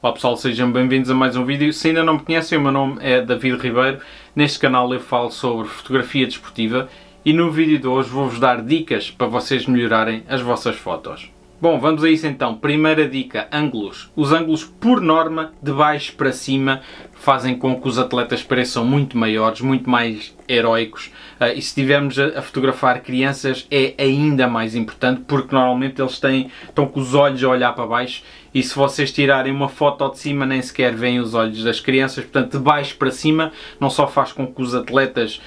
Olá pessoal, sejam bem-vindos a mais um vídeo. Se ainda não me conhecem, o meu nome é David Ribeiro. Neste canal eu falo sobre fotografia desportiva e no vídeo de hoje vou-vos dar dicas para vocês melhorarem as vossas fotos. Bom, vamos a isso então. Primeira dica, ângulos. Os ângulos, por norma, de baixo para cima, fazem com que os atletas pareçam muito maiores, muito mais heroicos. E se estivermos a fotografar crianças é ainda mais importante, porque normalmente eles estão com os olhos a olhar para baixo e se vocês tirarem uma foto de cima nem sequer veem os olhos das crianças. Portanto, de baixo para cima não só faz com que os atletas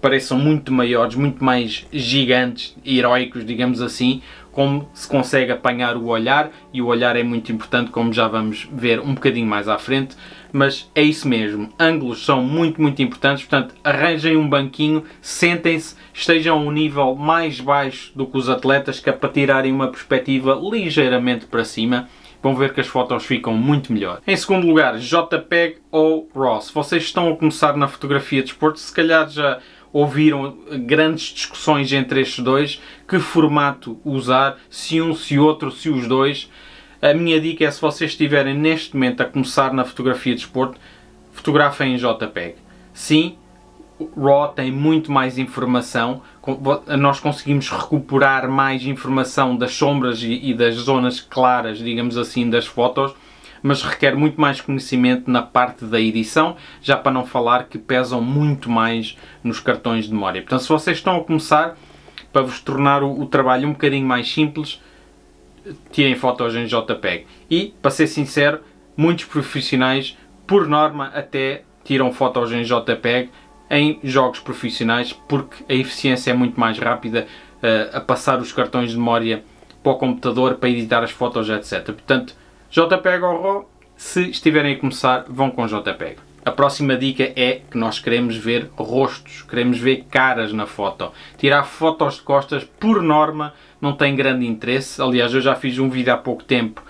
pareçam muito maiores, muito mais gigantes, heroicos, digamos assim, como se consegue apanhar o olhar, e o olhar é muito importante, como já vamos ver um bocadinho mais à frente, mas é isso mesmo, ângulos são muito importantes, portanto arranjem um banquinho, sentem-se, estejam a um nível mais baixo do que os atletas, que é para tirarem uma perspectiva ligeiramente para cima. Vão ver que as fotos ficam muito melhor. Em segundo lugar, JPEG ou RAW. Se vocês estão a começar na fotografia de desporto, se calhar já ouviram grandes discussões entre estes dois, que formato usar, se um, se outro, se os dois. A minha dica é, se vocês estiverem neste momento a começar na fotografia de desporto, fotografem em JPEG. Sim, RAW tem muito mais informação, nós conseguimos recuperar mais informação das sombras e das zonas claras, digamos assim, das fotos, mas requer muito mais conhecimento na parte da edição, já para não falar que pesam muito mais nos cartões de memória. Portanto, se vocês estão a começar, para vos tornar o trabalho um bocadinho mais simples, tirem fotos em JPEG. E, para ser sincero, muitos profissionais, por norma, até tiram fotos em JPEG em jogos profissionais, porque a eficiência é muito mais rápida a passar os cartões de memória para o computador, para editar as fotos, etc. Portanto, JPEG ou RAW, se estiverem a começar, vão com JPEG. A próxima dica é que nós queremos ver rostos, queremos ver caras na foto. Tirar fotos de costas, por norma, não tem grande interesse. Aliás, eu já fiz um vídeo há pouco tempo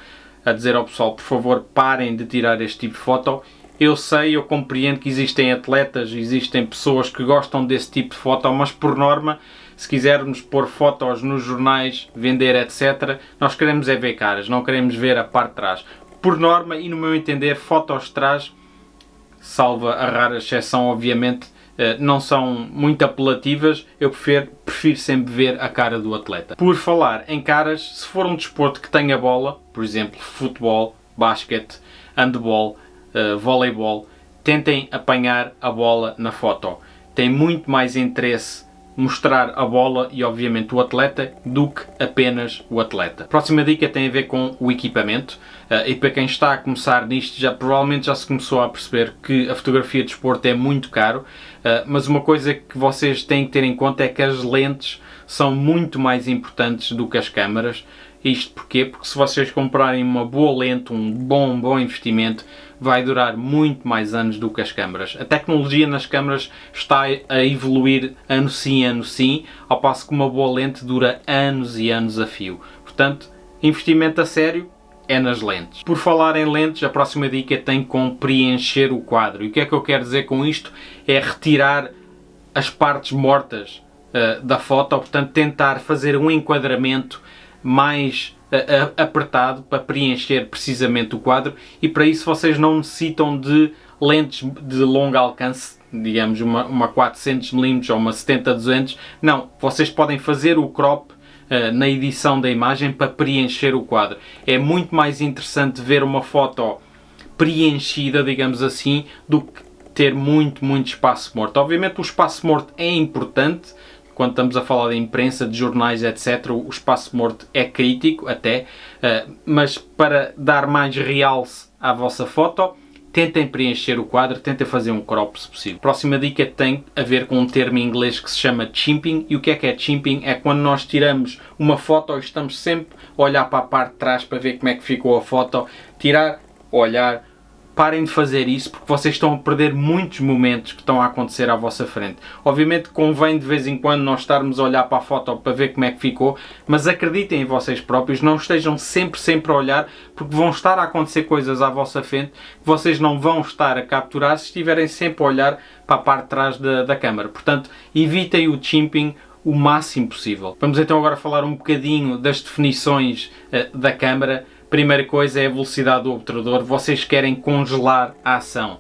a dizer ao pessoal, por favor, parem de tirar este tipo de foto. Eu sei, eu compreendo que existem atletas, existem pessoas que gostam desse tipo de foto, mas por norma, se quisermos pôr fotos nos jornais, vender, etc., nós queremos é ver caras, não queremos ver a parte de trás. Por norma, e no meu entender, fotos de trás, salvo a rara exceção, obviamente, não são muito apelativas. Eu prefiro sempre ver a cara do atleta. Por falar em caras, se for um desporto que tenha bola, por exemplo, futebol, basquete, handball, voleibol, tentem apanhar a bola na foto. Tem muito mais interesse mostrar a bola e obviamente o atleta do que apenas o atleta. A próxima dica tem a ver com o equipamento, e para quem está a começar nisto, provavelmente já se começou a perceber que a fotografia de desporto é muito caro, mas uma coisa que vocês têm que ter em conta é que as lentes são muito mais importantes do que as câmaras. Isto porquê? Porque se vocês comprarem uma boa lente, um bom investimento, vai durar muito mais anos do que as câmaras. A tecnologia nas câmaras está a evoluir ano sim, ao passo que uma boa lente dura anos e anos a fio. Portanto, investimento a sério é nas lentes. Por falar em lentes, a próxima dica tem com preencher o quadro. E o que é que eu quero dizer com isto? É retirar as partes mortas da foto, portanto tentar fazer um enquadramento mais apertado para preencher precisamente o quadro, e para isso vocês não necessitam de lentes de longo alcance, digamos uma 400mm ou uma 70-200, não, vocês podem fazer o crop na edição da imagem para preencher o quadro. É muito mais interessante ver uma foto preenchida, digamos assim, do que ter muito espaço morto. Obviamente o espaço morto é importante. Quando estamos a falar de imprensa, de jornais, etc., o espaço morto é crítico até, mas para dar mais realce à vossa foto, tentem preencher o quadro, tentem fazer um crop se possível. Próxima dica tem a ver com um termo em inglês que se chama chimping. E o que é chimping? É quando nós tiramos uma foto e estamos sempre a olhar para a parte de trás para ver como é que ficou a foto, tirar, olhar. Parem de fazer isso, porque vocês estão a perder muitos momentos que estão a acontecer à vossa frente. Obviamente convém de vez em quando nós estarmos a olhar para a foto para ver como é que ficou, mas acreditem em vocês próprios, não estejam sempre a olhar, porque vão estar a acontecer coisas à vossa frente que vocês não vão estar a capturar se estiverem sempre a olhar para a parte de trás da câmara. Portanto, evitem o chimping o máximo possível. Vamos então agora falar um bocadinho das definições da câmara. Primeira coisa é a velocidade do obturador. Vocês querem congelar a ação.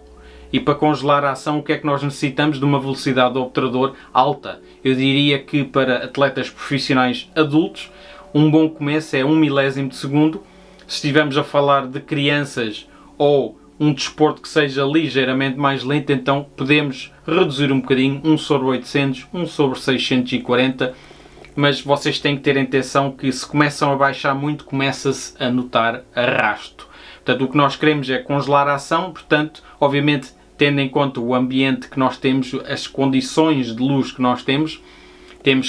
E para congelar a ação, o que é que nós necessitamos? De uma velocidade do obturador alta. Eu diria que para atletas profissionais adultos, um bom começo é 1 milésimo de segundo. Se estivermos a falar de crianças ou um desporto que seja ligeiramente mais lento, então podemos reduzir um bocadinho, 1 sobre 800, 1 sobre 640, mas vocês têm que ter atenção que se começam a baixar muito, começa-se a notar arrasto. Portanto, o que nós queremos é congelar a ação, portanto, obviamente, tendo em conta o ambiente que nós temos, as condições de luz que nós temos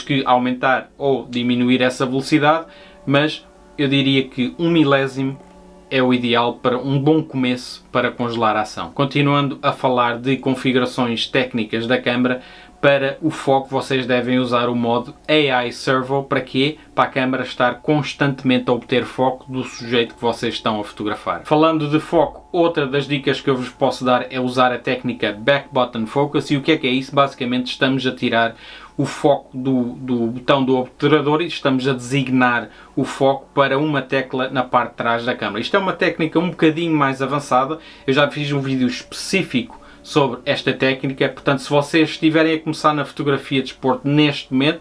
que aumentar ou diminuir essa velocidade, mas eu diria que 1 milésimo é o ideal para um bom começo para congelar a ação. Continuando a falar de configurações técnicas da câmera, para o foco vocês devem usar o modo AI Servo. Para quê? Para a câmera estar constantemente a obter foco do sujeito que vocês estão a fotografar. Falando de foco, outra das dicas que eu vos posso dar é usar a técnica Back Button Focus. E o que é isso? Basicamente estamos a tirar o foco do botão do obturador e estamos a designar o foco para uma tecla na parte de trás da câmera. Isto é uma técnica um bocadinho mais avançada. Eu já fiz um vídeo específico sobre esta técnica, portanto, se vocês estiverem a começar na fotografia de desporto neste momento,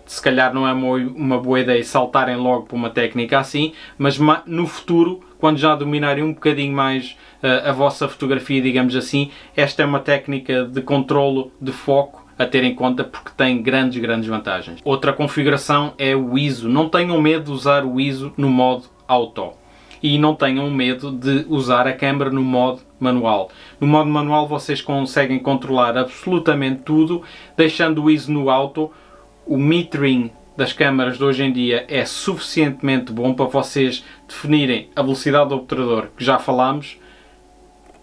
se calhar não é uma boa ideia saltarem logo para uma técnica assim, mas no futuro, quando já dominarem um bocadinho mais a vossa fotografia, digamos assim, esta é uma técnica de controlo de foco a ter em conta porque tem grandes vantagens. Outra configuração é o ISO. Não tenham medo de usar o ISO no modo auto. E não tenham medo de usar a câmera no modo manual. No modo manual vocês conseguem controlar absolutamente tudo, deixando o ISO no auto. O metering das câmaras de hoje em dia é suficientemente bom para vocês definirem a velocidade do obturador, que já falámos,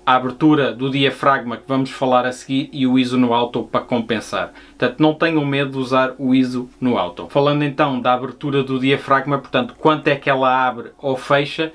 a abertura do diafragma, que vamos falar a seguir, e o ISO no auto para compensar. Portanto, não tenham medo de usar o ISO no auto. Falando então da abertura do diafragma, portanto, quanto é que ela abre ou fecha,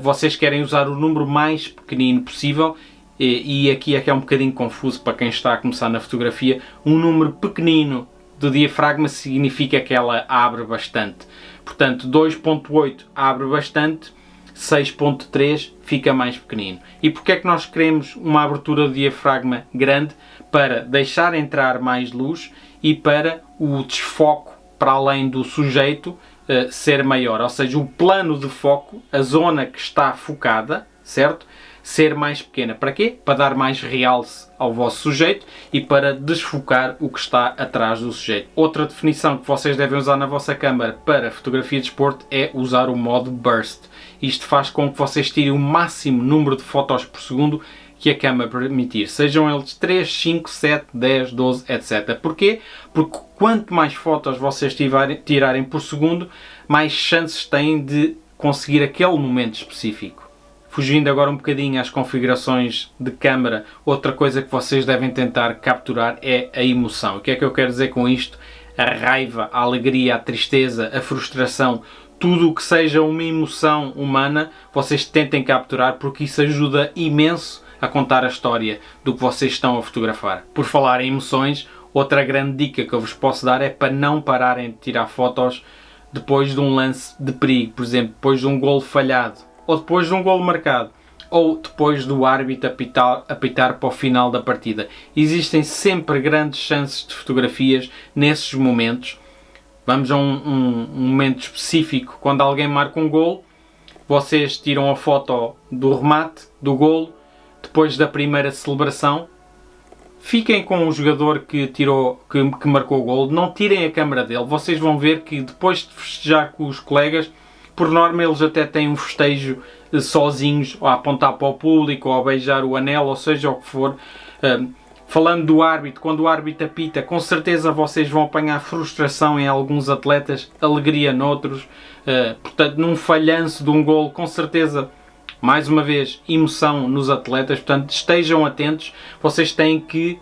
vocês querem usar o número mais pequenino possível, e aqui é que é um bocadinho confuso para quem está a começar na fotografia. Um número pequenino do diafragma significa que ela abre bastante. Portanto, 2.8 abre bastante, 6.3 fica mais pequenino. E porque é que nós queremos uma abertura do diafragma grande? Para deixar entrar mais luz e para o desfoco para além do sujeito ser maior. Ou seja, o plano de foco, a zona que está focada, certo? Ser mais pequena. Para quê? Para dar mais realce ao vosso sujeito e para desfocar o que está atrás do sujeito. Outra definição que vocês devem usar na vossa câmera para fotografia de desporto é usar o modo Burst. Isto faz com que vocês tirem o máximo número de fotos por segundo que a câmera permitir. Sejam eles 3, 5, 7, 10, 12, etc. Porquê? Porque quanto mais fotos vocês tirarem por segundo, mais chances têm de conseguir aquele momento específico. Fugindo agora um bocadinho às configurações de câmera, outra coisa que vocês devem tentar capturar é a emoção. O que é que eu quero dizer com isto? A raiva, a alegria, a tristeza, a frustração, tudo o que seja uma emoção humana, vocês tentem capturar, porque isso ajuda imenso a contar a história do que vocês estão a fotografar. Por falar em emoções, outra grande dica que eu vos posso dar é para não pararem de tirar fotos depois de um lance de perigo, por exemplo, depois de um golo falhado, ou depois de um golo marcado, ou depois do árbitro apitar para o final da partida. Existem sempre grandes chances de fotografias nesses momentos. Vamos a um momento específico, quando alguém marca um golo, vocês tiram a foto do remate, do golo, depois da primeira celebração. Fiquem com o jogador que marcou o golo, não tirem a câmera dele. Vocês vão ver que depois de festejar com os colegas, por norma eles até têm um festejo sozinhos, ou a apontar para o público, ou a beijar o anel, ou seja o que for. Falando do árbitro, quando o árbitro apita, com certeza vocês vão apanhar frustração em alguns atletas, alegria noutros. Portanto, num falhanço de um golo, com certeza, mais uma vez, emoção nos atletas. Portanto, estejam atentos. Vocês têm que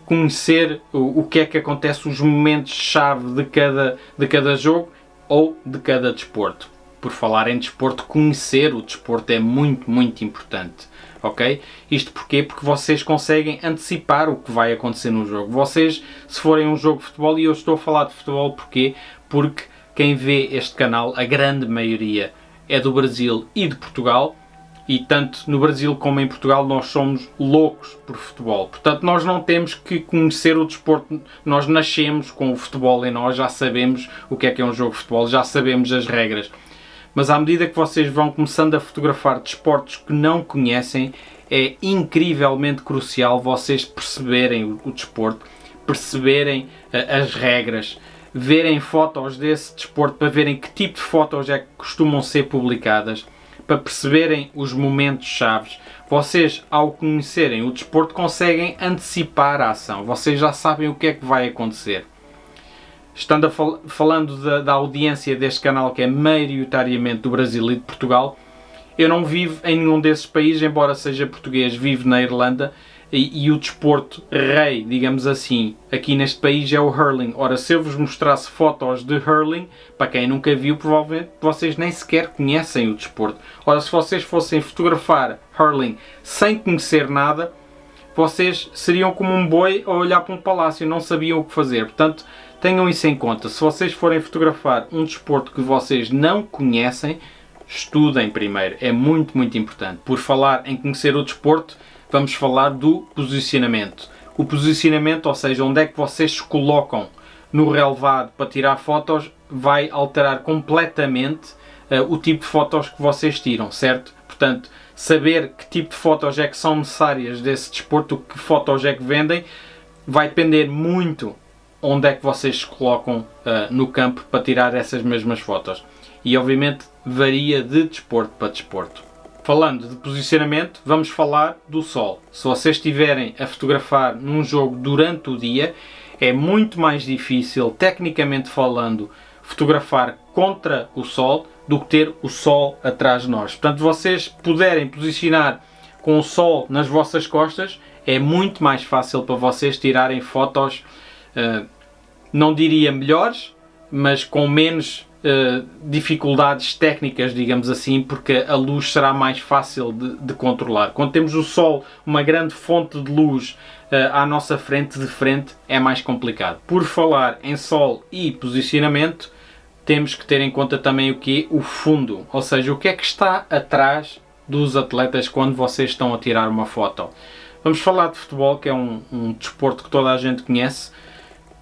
conhecer o que é que acontece, os momentos-chave de cada jogo ou de cada desporto. Por falar em desporto, conhecer o desporto é muito importante, ok? Isto porquê? Porque vocês conseguem antecipar o que vai acontecer no jogo. Vocês, se forem um jogo de futebol, e eu estou a falar de futebol porquê? Porque quem vê este canal, a grande maioria, é do Brasil e de Portugal, e tanto no Brasil como em Portugal nós somos loucos por futebol. Portanto, nós não temos que conhecer o desporto, nós nascemos com o futebol em nós, já sabemos o que é um jogo de futebol, já sabemos as regras. Mas à medida que vocês vão começando a fotografar desportos que não conhecem, é incrivelmente crucial vocês perceberem o desporto, perceberem as regras, verem fotos desse desporto para verem que tipo de fotos é que costumam ser publicadas, para perceberem os momentos chaves. Vocês, ao conhecerem o desporto, conseguem antecipar a ação. Vocês já sabem o que é que vai acontecer. Estando falando da audiência deste canal, que é maioritariamente do Brasil e de Portugal, eu não vivo em nenhum desses países, embora seja português, vivo na Irlanda, e o desporto rei, digamos assim, aqui neste país é o hurling. Ora, se eu vos mostrasse fotos de hurling, para quem nunca viu, provavelmente vocês nem sequer conhecem o desporto. Ora, se vocês fossem fotografar hurling sem conhecer nada, vocês seriam como um boi a olhar para um palácio, não sabiam o que fazer. Portanto, tenham isso em conta. Se vocês forem fotografar um desporto que vocês não conhecem, estudem primeiro. É muito, muito importante. Por falar em conhecer o desporto, vamos falar do posicionamento. O posicionamento, ou seja, onde é que vocês se colocam no relevado para tirar fotos, vai alterar completamente o tipo de fotos que vocês tiram, certo? Portanto, saber que tipo de fotos é que são necessárias desse desporto, que fotos é que vendem, vai depender muito onde é que vocês se colocam no campo para tirar essas mesmas fotos. E obviamente varia de desporto para desporto. Falando de posicionamento, vamos falar do sol. Se vocês estiverem a fotografar num jogo durante o dia, é muito mais difícil, tecnicamente falando, fotografar contra o sol do que ter o sol atrás de nós. Portanto, vocês puderem posicionar com o sol nas vossas costas, é muito mais fácil para vocês tirarem fotos, não diria melhores, mas com menos dificuldades técnicas, digamos assim, porque a luz será mais fácil de controlar. Quando temos o sol, uma grande fonte de luz à nossa frente, de frente, é mais complicado. Por falar em sol e posicionamento, temos que ter em conta também o que é o fundo, ou seja, o que é que está atrás dos atletas quando vocês estão a tirar uma foto. Vamos falar de futebol, que é um desporto que toda a gente conhece.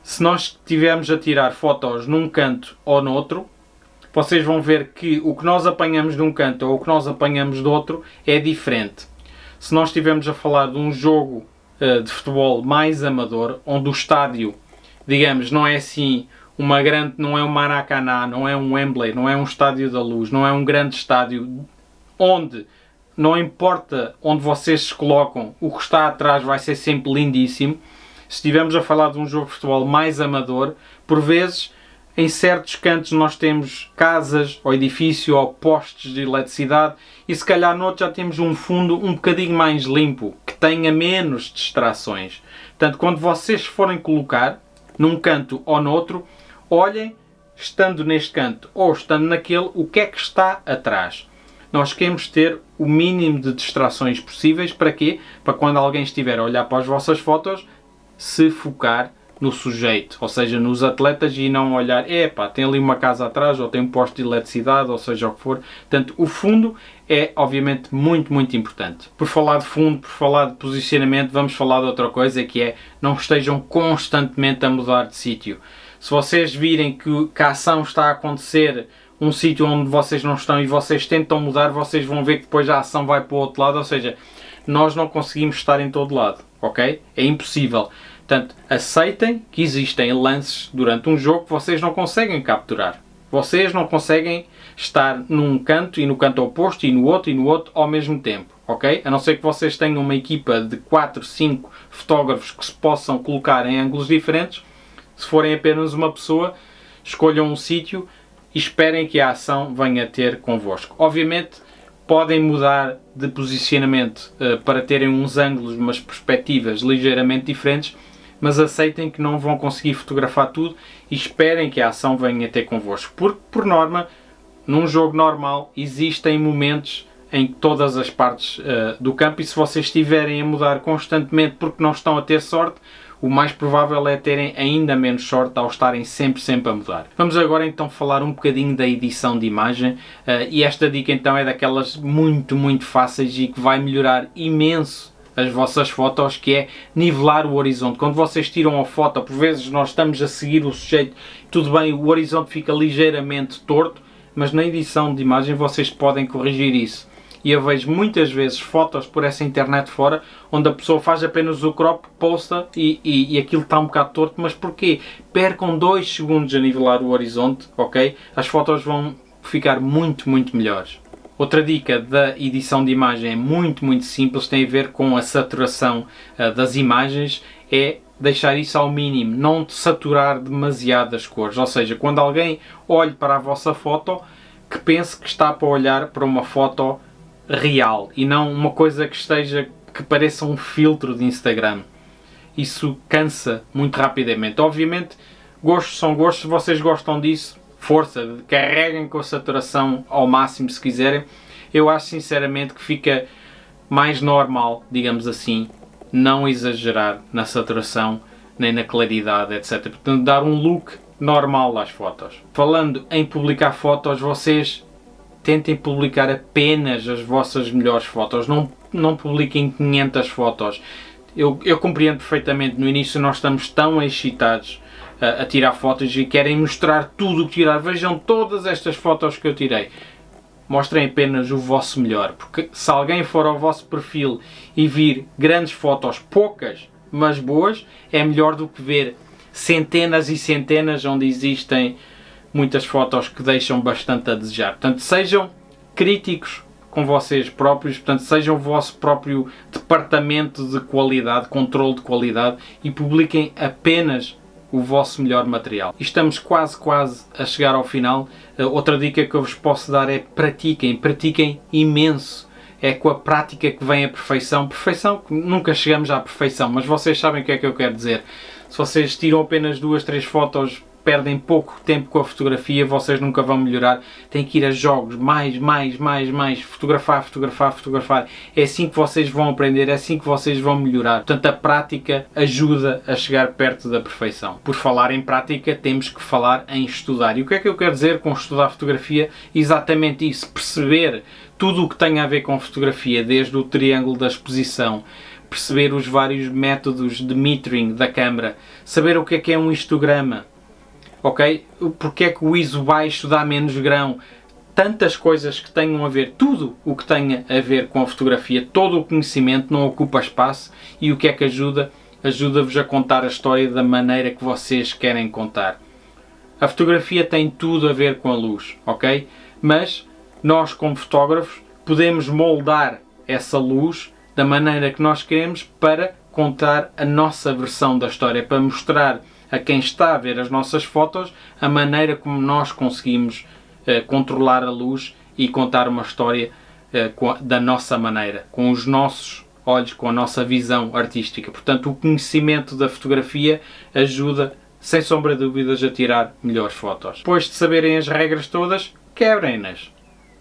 Se nós estivermos a tirar fotos num canto ou no outro, vocês vão ver que o que nós apanhamos de um canto ou o que nós apanhamos do outro é diferente. Se nós estivermos a falar de um jogo de futebol mais amador, onde o estádio, digamos, não é assim não é um Maracanã, não é um Wembley, não é um estádio da Luz, não é um grande estádio onde não importa onde vocês se colocam, o que está atrás vai ser sempre lindíssimo. Se estivermos a falar de um jogo de futebol mais amador, por vezes, em certos cantos nós temos casas, ou edifício, ou postes de eletricidade, e se calhar no outro já temos um fundo um bocadinho mais limpo, que tenha menos distrações. Portanto, quando vocês forem colocar, num canto ou no outro, olhem, estando neste canto ou estando naquele, o que é que está atrás. Nós queremos ter o mínimo de distrações possíveis. Para quê? Para quando alguém estiver a olhar para as vossas fotos, se focar no sujeito, ou seja, nos atletas, e não olhar, tem ali uma casa atrás, ou tem um poste de eletricidade, ou seja o que for. Portanto, o fundo é obviamente muito, muito importante. Por falar de fundo, por falar de posicionamento, vamos falar de outra coisa, que é, não estejam constantemente a mudar de sítio. Se vocês virem que a ação está a acontecer um sítio onde vocês não estão e vocês tentam mudar, vocês vão ver que depois a ação vai para o outro lado, ou seja, nós não conseguimos estar em todo lado, ok? É impossível. Portanto, aceitem que existem lances durante um jogo que vocês não conseguem capturar. Vocês não conseguem estar num canto e no canto oposto e no outro ao mesmo tempo, ok? A não ser que vocês tenham uma equipa de 4, 5 fotógrafos que se possam colocar em ângulos diferentes. Se forem apenas uma pessoa, escolham um sítio e esperem que a ação venha ter convosco. Obviamente, podem mudar de posicionamento para terem uns ângulos, umas perspectivas ligeiramente diferentes, mas aceitem que não vão conseguir fotografar tudo e esperem que a ação venha ter convosco. Porque, por norma, num jogo normal, existem momentos em todas as partes do campo, e se vocês estiverem a mudar constantemente porque não estão a ter sorte, o mais provável é terem ainda menos sorte ao estarem sempre a mudar. Vamos agora então falar um bocadinho da edição de imagem, e esta dica então é daquelas muito fáceis e que vai melhorar imenso as vossas fotos, que é nivelar o horizonte. Quando vocês tiram a foto, por vezes nós estamos a seguir o sujeito, tudo bem, o horizonte fica ligeiramente torto, mas na edição de imagem vocês podem corrigir isso. E eu vejo muitas vezes fotos por essa internet fora, onde a pessoa faz apenas o crop, posta e aquilo está um bocado torto. Mas porquê? Percam 2 segundos a nivelar o horizonte, ok? As fotos vão ficar muito melhores. Outra dica da edição de imagem é muito simples, tem a ver com a saturação das imagens, é deixar isso ao mínimo, não saturar demasiado as cores. Ou seja, quando alguém olhe para a vossa foto, que pense que está para olhar para uma foto real e não uma coisa que pareça um filtro de Instagram. Isso cansa muito rapidamente. Obviamente, gostos são gostos, se vocês gostam disso, força, carreguem com a saturação ao máximo se quiserem. Eu acho sinceramente que fica mais normal, digamos assim, não exagerar na saturação nem na claridade, etc. Portanto, dar um look normal às fotos. Falando em publicar fotos, vocês tentem publicar apenas as vossas melhores fotos, não publiquem 500 fotos. Eu compreendo perfeitamente, no início nós estamos tão excitados a tirar fotos e querem mostrar tudo o que tirar. Vejam todas estas fotos que eu tirei. Mostrem apenas o vosso melhor, porque se alguém for ao vosso perfil e vir grandes fotos, poucas, mas boas, é melhor do que ver centenas e centenas onde existem muitas fotos que deixam bastante a desejar. Portanto, sejam críticos com vocês próprios, portanto, sejam o vosso próprio departamento de qualidade, controle de qualidade, e publiquem apenas o vosso melhor material. E estamos quase a chegar ao final. Outra dica que eu vos posso dar é pratiquem imenso. É com a prática que vem a perfeição. Perfeição, nunca chegamos à perfeição, mas vocês sabem o que é que eu quero dizer. Se vocês tiram apenas 2, 3 fotos, perdem pouco tempo com a fotografia, vocês nunca vão melhorar. Têm que ir a jogos, mais, fotografar. É assim que vocês vão aprender, é assim que vocês vão melhorar. Portanto, a prática ajuda a chegar perto da perfeição. Por falar em prática, temos que falar em estudar. E o que é que eu quero dizer com estudar fotografia? Exatamente isso, perceber tudo o que tem a ver com fotografia, desde o triângulo da exposição, perceber os vários métodos de metering da câmara, saber o que é um histograma, ok? Porque é que o ISO baixo dá menos grão, tantas coisas que tenham a ver, tudo o que tenha a ver com a fotografia, todo o conhecimento não ocupa espaço. E o que é que ajuda? Ajuda-vos a contar a história da maneira que vocês querem contar. A fotografia tem tudo a ver com a luz, ok? Mas nós, como fotógrafos, podemos moldar essa luz da maneira que nós queremos para contar a nossa versão da história, para mostrar a quem está a ver as nossas fotos a maneira como nós conseguimos controlar a luz e contar uma história da nossa maneira, com os nossos olhos, com a nossa visão artística. Portanto, o conhecimento da fotografia ajuda, sem sombra de dúvidas, a tirar melhores fotos. Depois de saberem as regras todas, quebrem-nas.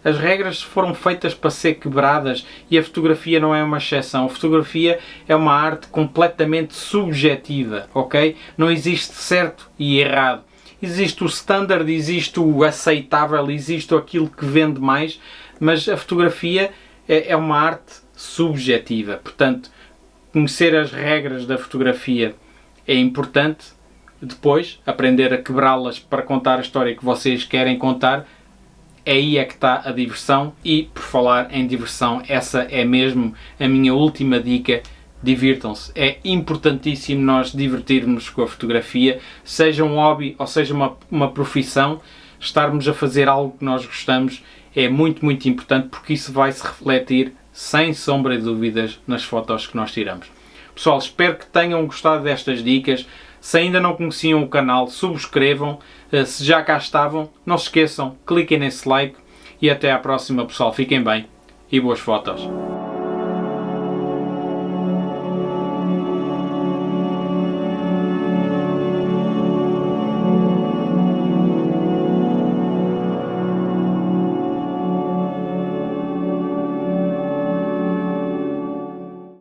As regras foram feitas para ser quebradas e a fotografia não é uma exceção. A fotografia é uma arte completamente subjetiva, ok? Não existe certo e errado. Existe o standard, existe o aceitável, existe aquilo que vende mais, mas a fotografia é uma arte subjetiva. Portanto, conhecer as regras da fotografia é importante. Depois, aprender a quebrá-las para contar a história que vocês querem contar. Aí é que está a diversão. E por falar em diversão, essa é mesmo a minha última dica. Divirtam-se. É importantíssimo nós divertirmos com a fotografia, seja um hobby ou seja uma profissão. Estarmos a fazer algo que nós gostamos é muito importante, porque isso vai se refletir sem sombra de dúvidas nas fotos que nós tiramos. Pessoal, espero que tenham gostado destas dicas. Se ainda não conheciam o canal, subscrevam. Se já cá estavam, não se esqueçam, cliquem nesse like. E até à próxima, pessoal. Fiquem bem e boas fotos.